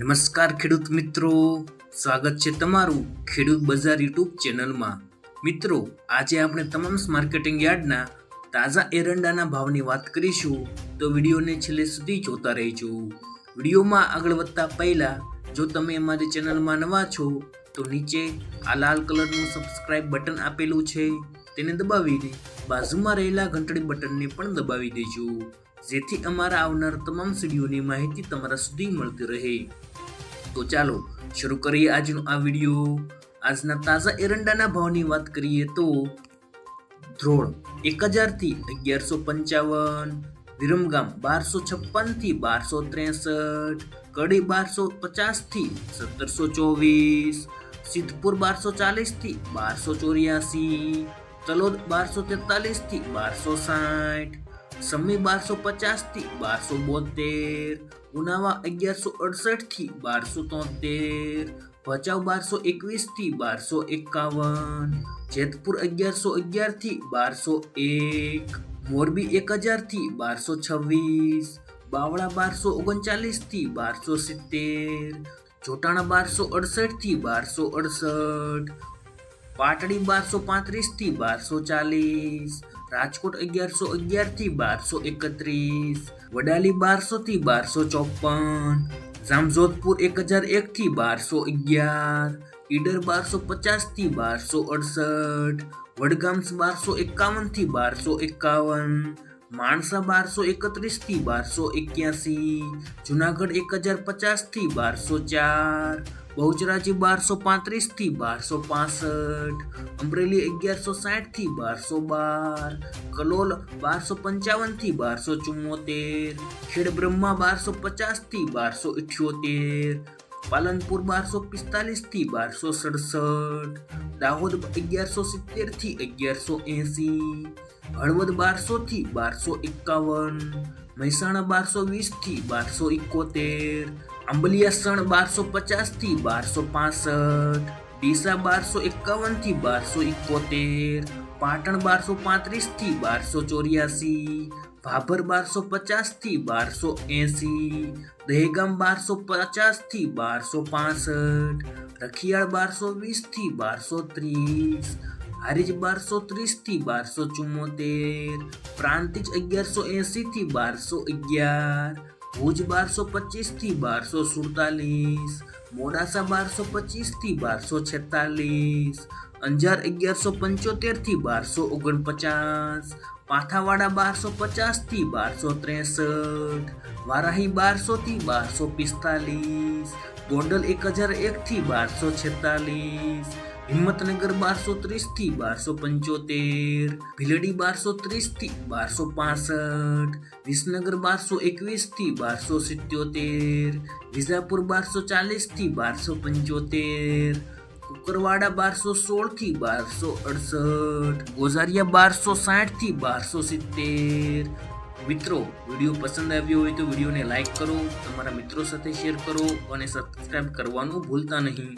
નમસ્કાર ખેડૂત મિત્રો, સ્વાગત છે તમારું ખેડૂત બજાર યુટ્યુબ ચેનલમાં। મિત્રો, આજે આપણે તમામ માર્કેટિંગ યાર્ડના તાજા એરંડાના ભાવની વાત કરીશું, તો વિડીયોને છેલ્લે સુધી જોતા રહેજો। વિડીયોમાં આગળ વધતા પહેલા જો તમે અમારી ચેનલમાં નવા છો તો નીચે આ લાલ કલરનું સબસ્ક્રાઇબ બટન આપેલું છે, તેને દબાવીને બાજુમાં રહેલા ઘંટડી બટનને પણ દબાવી દેજો, જેથી અમારા આવનાર તમામ વિડીયોની માહિતી તમારા સુધી મળતી રહે। તો ચાલો શરૂ કરીએ આજનો આ વિડીયો। આજના તાજા એરંડાના ભાવની વાત કરીએ તો ધ્રોળ 1000 થી 1155, વિરમગામ 1256 થી 1263, કડી 1250 થી 1724, સિદ્ધપુર 1240 થી 1284, તલોદ 1243 થી 1260, સમી 1250 થી 1272, ઉનાવા 1168 થી 1273, ભચાઉ 1221 થી 1251, જેતપુર 1111 થી 1201, મોરબી 1000 થી 1226, બાવળા 1239 થી 1270, જોટાણા 1268 થી 1268, પાટડી 1235 થી 1240, રાજકોટ 1111 થી 1231, વડાલી 1200 થી 1254, જામજોધપુર 1001 થી 1211, ઈડર 1250 થી 1268, વડગામ 1251 થી 1251, માણસા 1231 થી 1281, જુનાગઢ 1050 થી 1204, બહુચરાજી 1235 થી 1265, અમરેલી 1160 થી 1212, કલોલ 1255 થી 1274, ખેડબ્રહ્મા 1250 થી 1278, પાલનપુર 1245 થી 1267, દાહોદ 1170 થી 1180, હળવદ 1200 થી 1251, મહેસાણા 1220 થી 1271, આંબલિયાસણ 1250 થી 1265, ડીસા 1251 થી 1271, પાટણ 1235 થી 1284, ભાભર 1250 થી 1280, દહેગામ 1250 થી 1265, રખિયાળ 1220 થી 1230, હારીજ 1230 થી 1274, પ્રાંતિજ 1180 થી 1211, ભુજ 1225 થી 1247, મોડાસા 1225 થી 1246, અંજાર 1175 થી 1249, પાથાવાડા 1250 થી 1263, વારાહી 1200 થી 1245, ગોંડલ 1001 થી 1246, હિંમતનગર 1230 થી 1275, ભીલડી 1230 થી 1265, વિસનગર 1221 થી 1277, વિજાપુર 1240 થી 1275, કુકરવાડા 1216 થી 1268, ગોઝારિયા 1260 થી 1270। મિત્રો, વિડીયો પસંદ આવ્યો હોય તો વિડીયોને લાઈક કરો, તમારા મિત્રો સાથે શેર કરો અને સબસ્ક્રાઇબ કરવાનું ભૂલતા નહીં।